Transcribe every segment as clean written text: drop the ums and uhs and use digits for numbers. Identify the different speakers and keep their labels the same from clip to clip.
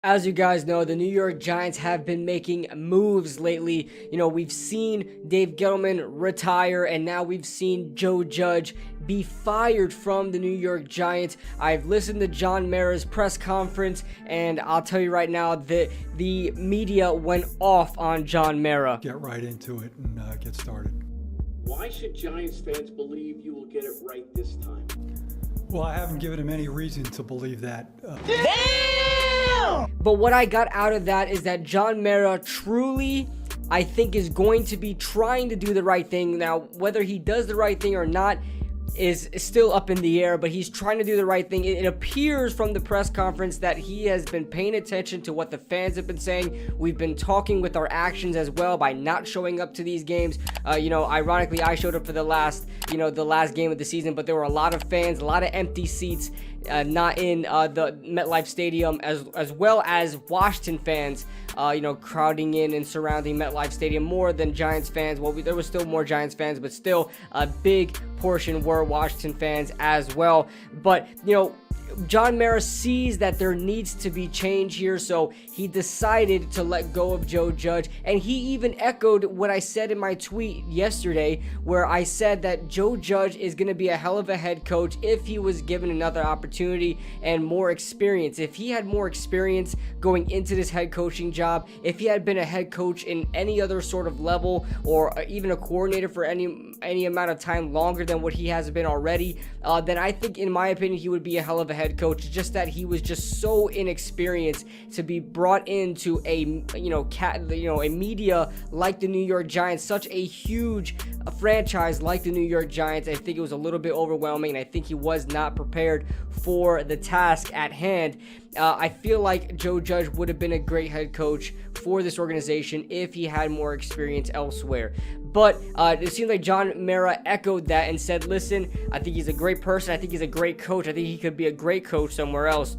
Speaker 1: As you guys know, the New York Giants have been making moves lately. We've seen Dave Gettleman retire, and now we've seen Joe Judge be fired from the New York Giants. I've listened to John Mara's press conference, and I'll tell you right now that the media went off on John Mara.
Speaker 2: Get right into it and get started.
Speaker 3: Why should Giants fans believe you will get it right this time?
Speaker 2: Well, I haven't given him any reason to believe that.
Speaker 1: But what I got out of that is that John Mara truly, I think, is going to be trying to do the right thing. Now, whether he does the right thing or not is still up in the air, but he's trying to do the right thing. It appears from the press conference that he has been paying attention to what the fans have been saying. We've been talking with our actions as well by not showing up to these games. Ironically, I showed up for the last game of the season, but there were a lot of fans, a lot of empty seats, not in the MetLife Stadium, as well as Washington fans, crowding in and surrounding MetLife Stadium more than Giants fans. Well, there was still more Giants fans, but still a big portion were Washington fans as well. But, John Mara sees that there needs to be change here, so he decided to let go of Joe Judge, and he even echoed what I said in my tweet yesterday, where I said that Joe Judge is going to be a hell of a head coach if he was given another opportunity and more experience. If he had more experience going into this head coaching job, if he had been a head coach in any other sort of level, or even a coordinator for any amount of time longer than what he has been already, then I think, in my opinion, he would be a hell of a head coach. Just that he was just so inexperienced to be brought into a media like the New York Giants, such a huge franchise like the New York Giants. I think it was a little bit overwhelming, and I think he was not prepared for the task at hand. I feel like Joe Judge would have been a great head coach for this organization if he had more experience elsewhere. But it seems like John Mara echoed that and said, listen, I think he's a great person. I think he's a great coach. I think he could be a great coach somewhere else.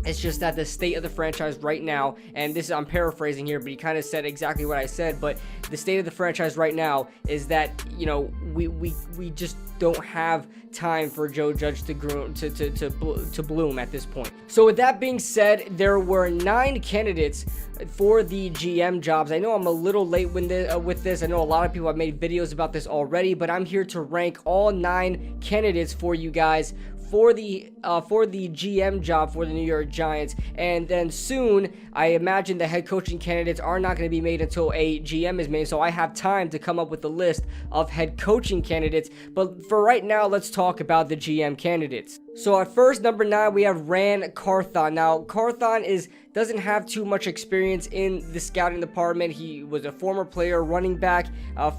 Speaker 1: It's just that the state of the franchise right now, and this is, I'm paraphrasing here, but he kind of said exactly what I said, but the state of the franchise right now is that, we just don't have time for Joe Judge to grow to bloom at this point. So with that being said, there were 9 candidates for the GM jobs. I know I'm a little late with this. I know a lot of people have made videos about this already, but I'm here to rank all 9 candidates for you guys for the GM job for the New York Giants. And then soon, I imagine the head coaching candidates are not going to be made until a GM is made, so I have time to come up with a list of head coaching candidates. But for right now, let's talk about the GM candidates. So at first, number 9, we have Ran Carthon. Now, Carthon doesn't have too much experience in the scouting department. He was a former player, running back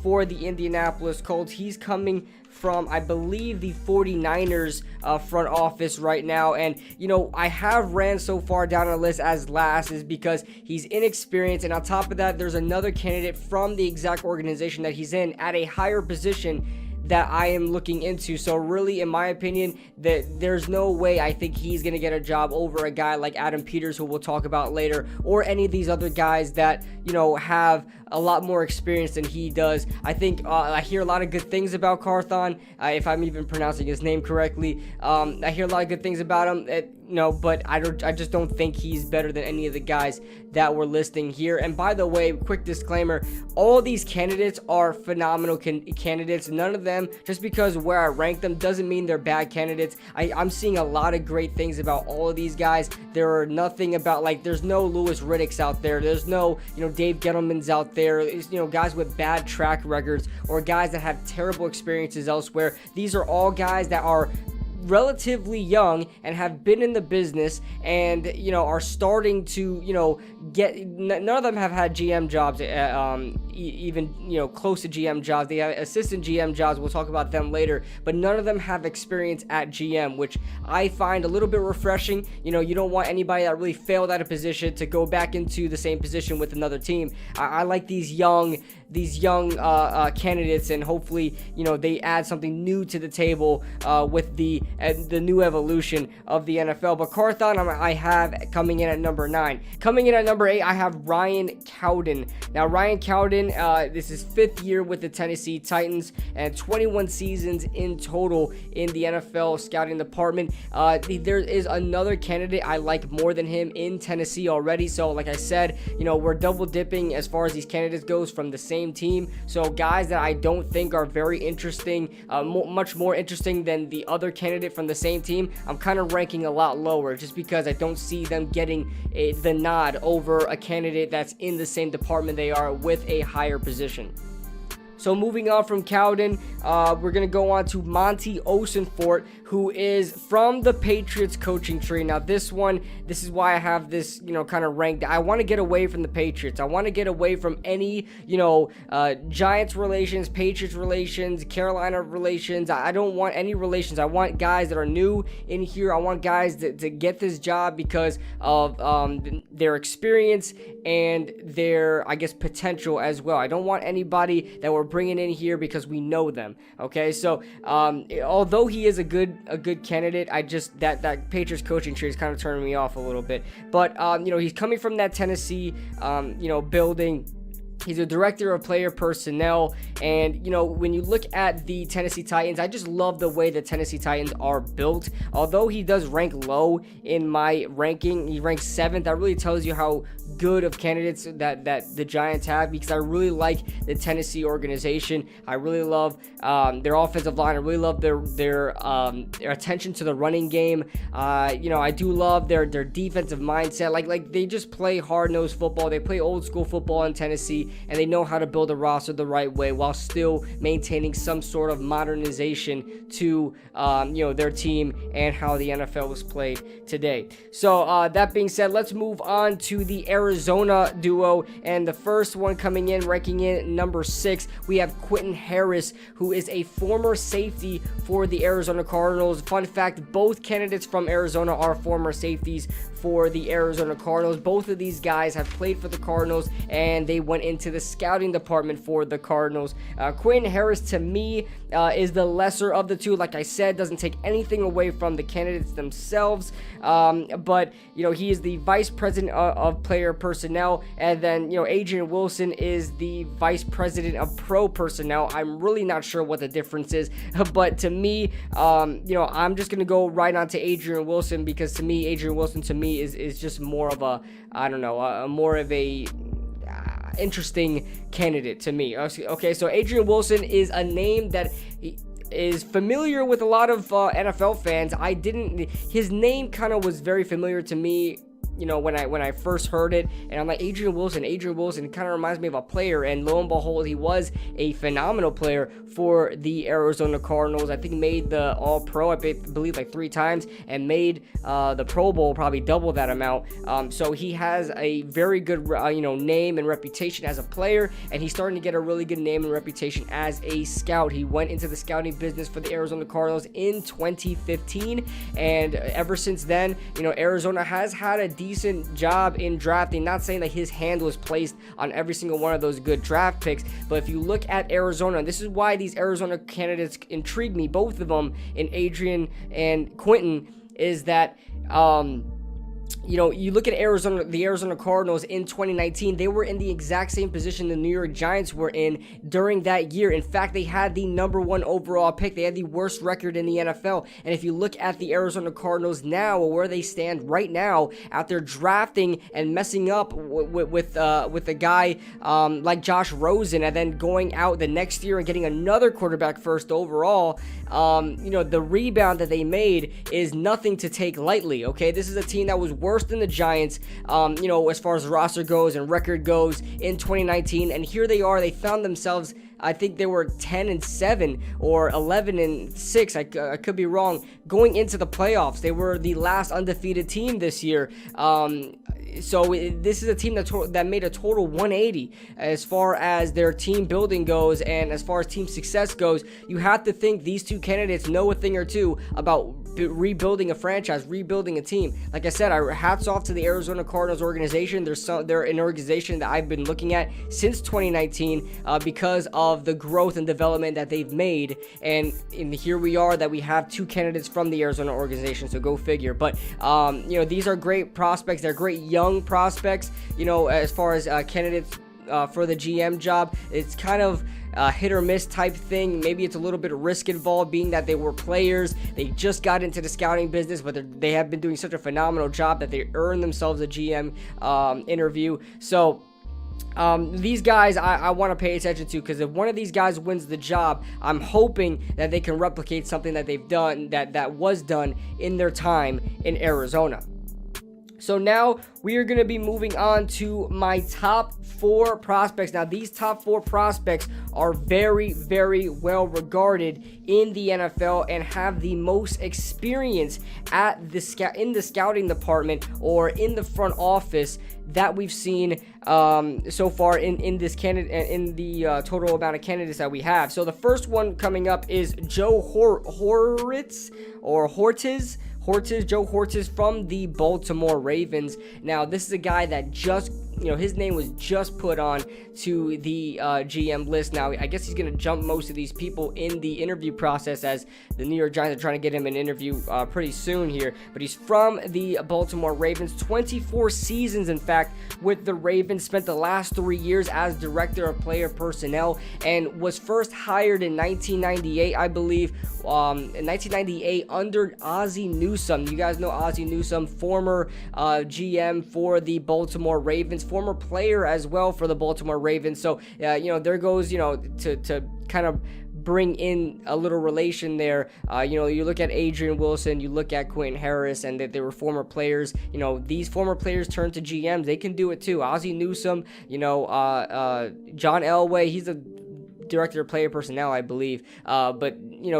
Speaker 1: for the Indianapolis Colts. He's coming from, I believe, the 49ers front office right now. And, I have Rand so far down on the list as last is because he's inexperienced. And on top of that, there's another candidate from the exact organization that he's in at a higher position that I am looking into. So really, in my opinion, that there's no way I think he's going to get a job over a guy like Adam Peters, who we'll talk about later, or any of these other guys that, have a lot more experience than he does. I think I hear a lot of good things about Carthon, if I'm even pronouncing his name correctly. I hear a lot of good things about him, but I just don't think he's better than any of the guys that we're listing here. And by the way, quick disclaimer, all these candidates are phenomenal candidates. None of them, just because where I rank them, doesn't mean they're bad candidates. I'm seeing a lot of great things about all of these guys. There are nothing about, there's no Louis Riddicks out there. There's no, Dave Gettleman's out there. It's, guys with bad track records or guys that have terrible experiences elsewhere. These are all guys that are relatively young and have been in the business and are starting to get, none of them have had GM jobs, even close to GM jobs. They have assistant GM jobs, we'll talk about them later, but none of them have experience at GM, which I find a little bit refreshing. You don't want anybody that really failed at a position to go back into the same position with another team. I like these young candidates, and hopefully they add something new to the table with the at the new evolution of the NFL. But Carthon I have coming in at number 9. Coming in at number 8, I have Ryan Cowden. Now, Ryan Cowden, this is 5th year with the Tennessee Titans and 21 seasons in total in the NFL scouting department. There is another candidate I like more than him in Tennessee already. So, like I said, we're double dipping as far as these candidates goes from the same team. So, guys that I don't think are very interesting, much more interesting than the other candidate from the same team, I'm kind of ranking a lot lower just because I don't see them getting the nod over a candidate that's in the same department they are with a higher position. So moving on from Cowden, we're going to go on to Monty Osenfort, who is from the Patriots coaching tree. Now this is why I have this, kind of ranked. I want to get away from the Patriots. I want to get away from any, Giants relations, Patriots relations, Carolina relations. I don't want any relations. I want guys that are new in here. I want guys to get this job because of their experience and their, potential as well. I don't want anybody that we're bringing in here because we know them. Okay, so although he is a good candidate, I just that Patriots coaching tree is kind of turning me off a little bit. But he's coming from that Tennessee building. He's a director of player personnel, and when you look at the Tennessee Titans, I just love the way the Tennessee Titans are built. Although he does rank low in my ranking, he ranks 7th. That really tells you how good of candidates that the Giants have, because I really like the Tennessee organization. I really love their offensive line. I really love their attention to the running game. I do love their defensive mindset. Like they just play hard-nosed football. They play old school football in Tennessee, and they know how to build a roster the right way while still maintaining some sort of modernization to their team and how the NFL was played today. So that being said, let's move on to the Arizona duo, and the first one coming in, ranking in number 6, we have Quentin Harris, who is a former safety for the Arizona Cardinals. Fun fact, both candidates from Arizona are former safeties for the Arizona Cardinals. Both of these guys have played for the Cardinals, and they went into the scouting department for the Cardinals. Quentin Harris, to me, is the lesser of the two. Like I said, doesn't take anything away from the candidates themselves, but he is the vice president of player personnel, and then Adrian Wilson is the vice president of pro personnel. I'm really not sure what the difference is, but to me, I'm just gonna go right on to Adrian Wilson, because to me, Adrian Wilson is just more of a more of a interesting candidate to me. Okay, so Adrian Wilson is a name that is familiar with a lot of NFL fans. His name kind of was very familiar to me when I first heard it, and I'm like, Adrian Wilson, it kind of reminds me of a player, and lo and behold, he was a phenomenal player for the Arizona Cardinals. I think made the All-Pro, I believe, like 3 times, and made the Pro Bowl probably double that amount. So he has a very good, name and reputation as a player, and he's starting to get a really good name and reputation as a scout. He went into the scouting business for the Arizona Cardinals in 2015, and ever since then, Arizona has had a decent job in drafting. Not saying that his hand was placed on every single one of those good draft picks, but if you look at Arizona, and this is why these Arizona candidates intrigue me, both of them, in Adrian and Quentin, is that you look at Arizona, the Arizona Cardinals in 2019, they were in the exact same position the New York Giants were in during that year. In fact, they had the number 1 overall pick. They had the worst record in the NFL. And if you look at the Arizona Cardinals now, or where they stand right now, after drafting and messing up with a guy like Josh Rosen, and then going out the next year and getting another quarterback first overall, the rebound that they made is nothing to take lightly. Okay, this is a team that was worse than the Giants, as far as the roster goes and record goes in 2019, and here they are. They found themselves, I think they were 10-7 or 11-6. I could be wrong. Going into the playoffs, they were the last undefeated team this year. So this is a team that made a total 180 as far as their team building goes, and as far as team success goes. You have to think these two candidates know a thing or two about rebuilding a franchise, rebuilding a team. Like I said, hats off to the Arizona Cardinals organization. They're an organization that I've been looking at since 2019 because of the growth and development that they've made. And here we are that we have 2 candidates from the Arizona organization, so go figure. But, these are great prospects. They're great young prospects, as far as candidates for the GM job. It's kind of hit or miss type thing. Maybe it's a little bit of risk involved, being that they were players. They just got into the scouting business, but they have been doing such a phenomenal job that they earned themselves a GM interview. So these guys I want to pay attention to, because if one of these guys wins the job, I'm hoping that they can replicate something that they've done, that was done in their time in Arizona. So now we are going to be moving on to my top 4 prospects. Now, these top 4 prospects are very, very well regarded in the NFL and have the most experience at in the scouting department or in the front office that we've seen so far in this candidate, in the total amount of candidates that we have. So the first one coming up is Joe Hortiz. Joe Hortiz from the Baltimore Ravens. Now, this is a guy that just, his name was just put on to the GM list. Now, I guess he's going to jump most of these people in the interview process, as the New York Giants are trying to get him an interview pretty soon here. But he's from the Baltimore Ravens. 24 seasons, in fact, with the Ravens. Spent the last 3 years as director of player personnel, and was first hired in 1998, I believe. In 1998 under Ozzie Newsome. You guys know Ozzie Newsome, former GM for the Baltimore Ravens, former player as well for the Baltimore Ravens. So, there goes, to kind of bring in a little relation there. You look at Adrian Wilson, you look at Quentin Harris, and that they were former players. These former players turn to GMs. They can do it too. Ozzie Newsome, John Elway, he's a director of player personnel, I believe, but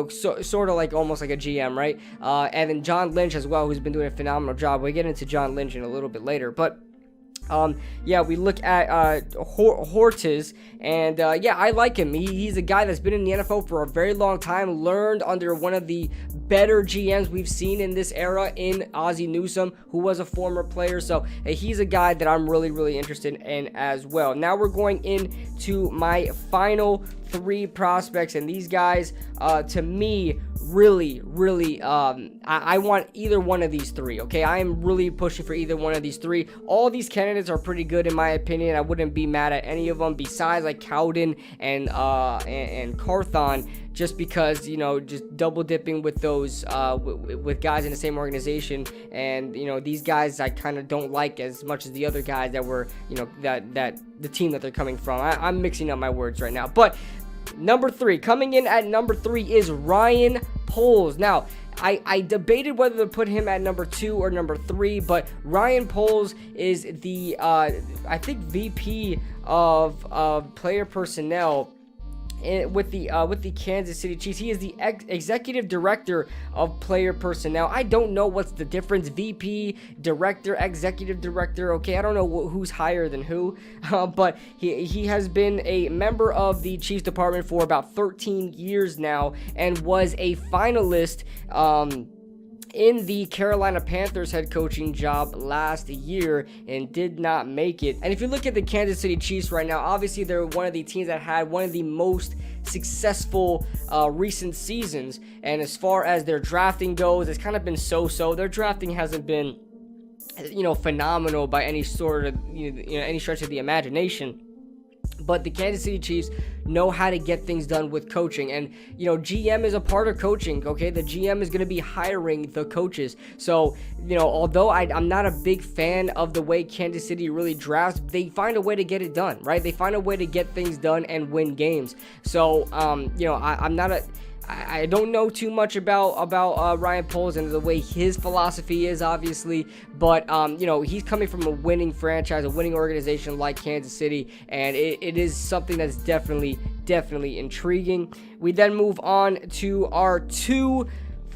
Speaker 1: sort of like almost like a GM, right? And then John Lynch as well, who's been doing a phenomenal job. We'll get into John Lynch in a little bit later, but we look at Hortiz, and I like him. He's a guy that's been in the NFL for a very long time, learned under one of the better GMs we've seen in this era in Ozzie Newsome, who was a former player. So he's a guy that I'm really, really interested in as well. Now we're going into my final 3 prospects, and these guys, to me, really, I want either one of these 3, okay? I am really pushing for either one of these 3. All these candidates are pretty good in my opinion. I wouldn't be mad at any of them, besides like Cowden and Carthon, just because, just double dipping with those, with guys in the same organization. And, these guys I kind of don't like as much as the other guys that were, that the team that they're coming from. I'm mixing up my words right now. But number 3, coming in at number 3 is Ryan Poles. Now, I debated whether to put him at number 2 or number 3, but Ryan Poles is the, I think, VP of player personnel with the Kansas City Chiefs. He is the executive director of player personnel. I don't know what's the difference. VP, director, executive director. Okay, I don't know who's higher than who, but he has been a member of the Chiefs department for about 13 years now, and was a finalist in the Carolina Panthers head coaching job last year and did not make it. And if you look at the Kansas City Chiefs right now, obviously they're one of the teams that had one of the most successful recent seasons. And as far as their drafting goes, it's kind of been so-so. Their drafting hasn't been, phenomenal by any sort of, any stretch of the imagination. But the Kansas City Chiefs know how to get things done with coaching. And, GM is a part of coaching, okay? The GM is going to be hiring the coaches. So, although I'm not a big fan of the way Kansas City really drafts, they find a way to get it done, right? They find a way to get things done and win games. So, I don't know too much about Ryan Poles and the way his philosophy is, obviously, but he's coming from a winning franchise, a winning organization like Kansas City, and it is something that's definitely intriguing. We then move on to our 2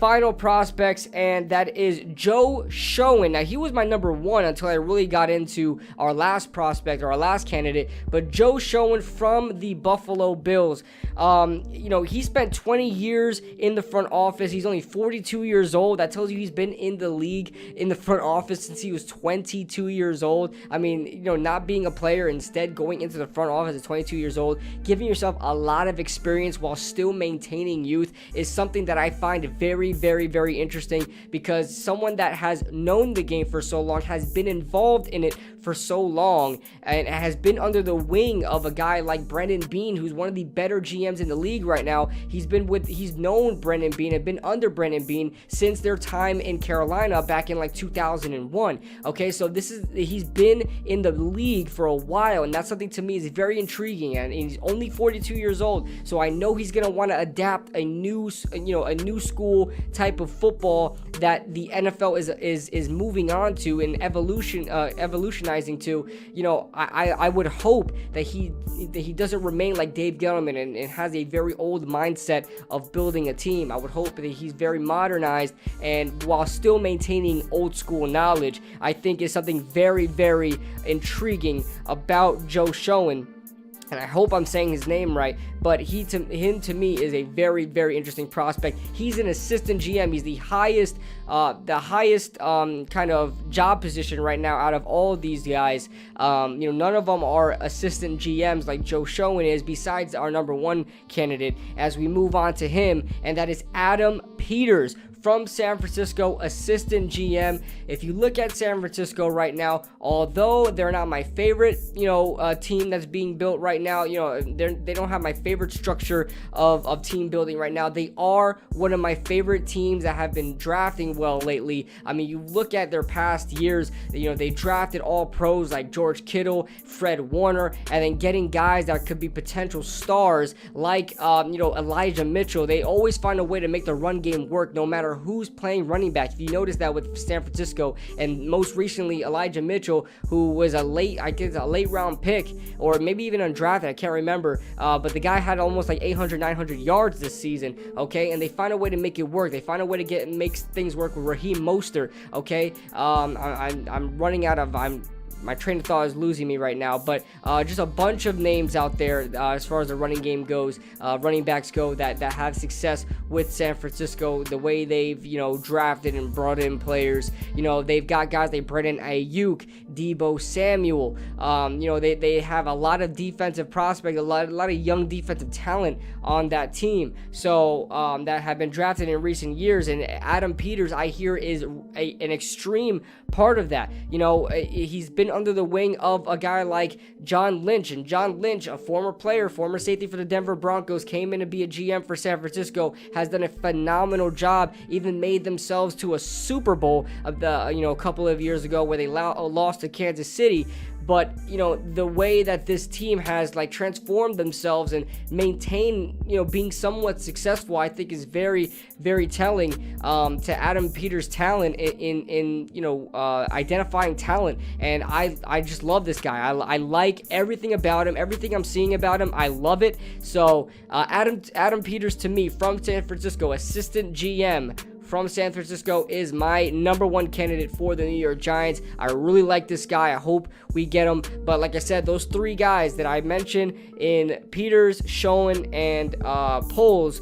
Speaker 1: final prospects, and that is Joe Schoen. Now, he was my number one until I really got into our last prospect, or our last candidate, but Joe Schoen from the Buffalo Bills. He spent 20 years in the front office. He's only 42 years old. That tells you he's been in the league in the front office since he was 22 years old. I mean, not being a player, instead going into the front office at 22 years old, giving yourself a lot of experience while still maintaining youth is something that I find very, very, very interesting, because someone that has known the game for so long, has been involved in it for so long, and has been under the wing of a guy like Brendan Beane, who's one of the better GMs in the league right now. He's known Brendan Beane and been under Brendan Beane since their time in Carolina back in like 2001. Okay, so he's been in the league for a while, and that's something to me is very intriguing. And he's only 42 years old, so I know he's gonna want to adapt a new school type of football that the NFL is moving on to and evolutionizing to. I would hope that he doesn't remain like Dave Gettleman and has a very old mindset of building a team. I would hope that he's very modernized, and while still maintaining old school knowledge, I think is something very, very intriguing about Joe Schoen. And I hope I'm saying his name right, but him to me is a very, very interesting prospect. He's an assistant GM. He's the highest kind of job position right now out of all of these guys. None of them are assistant GMs like Joe Schoen is, besides our number one candidate, as we move on to him, and that is Adam Peters from San Francisco, assistant GM. If you look at San Francisco right now, although they're not my favorite, team that's being built right now, they don't have my favorite structure of team building right now. They are one of my favorite teams that have been drafting well lately. I mean, you look at their past years, they drafted all pros like George Kittle, Fred Warner, and then getting guys that could be potential stars like, Elijah Mitchell. They always find a way to make the run game work, no matter who's playing running back. If you notice that with San Francisco, and most recently Elijah Mitchell, who was a late round pick, or maybe even undrafted, I can't remember, but the guy had almost like 800-900 yards this season. Okay, and they find a way to make it work. They find a way to make things work with Raheem Mostert. Okay, I'm running out of my train of thought is losing me right now, but just a bunch of names out there as far as the running game goes, running backs go, that have success with San Francisco, the way they've drafted and brought in players. They've got guys like Brandon Ayuk, Deebo Samuel. They have a lot of defensive prospects, a lot of young defensive talent on that team, so that have been drafted in recent years. And Adam Peters, I hear, is an extreme part of that. He's been under the wing of a guy like John Lynch, and John Lynch, a former player, former safety for the Denver Broncos, came in to be a GM for San Francisco, has done a phenomenal job, even made themselves to a Super Bowl a couple of years ago, where they lost to Kansas City. But the way that this team has transformed themselves and maintain being somewhat successful, I think is very, very telling to Adam Peters' talent in identifying talent. And I just love this guy. I like everything about him, everything I'm seeing about him. I love it. So Adam Peters, to me, from San Francisco, assistant GM from San Francisco, is my number one candidate for the New York Giants. I really like this guy. I hope we get him. But like I said, those three guys that I mentioned in Peters, Schoen, and Poles,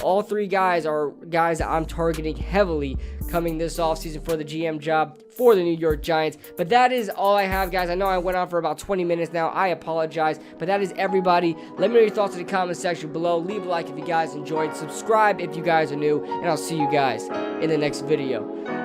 Speaker 1: all three guys are guys that I'm targeting heavily coming this offseason for the GM job for the New York Giants. But that is all I have, guys. I know I went on for about 20 minutes now. I apologize, but that is everybody. Let me know your thoughts in the comment section below. Leave a like if you guys enjoyed. Subscribe if you guys are new, and I'll see you guys in the next video.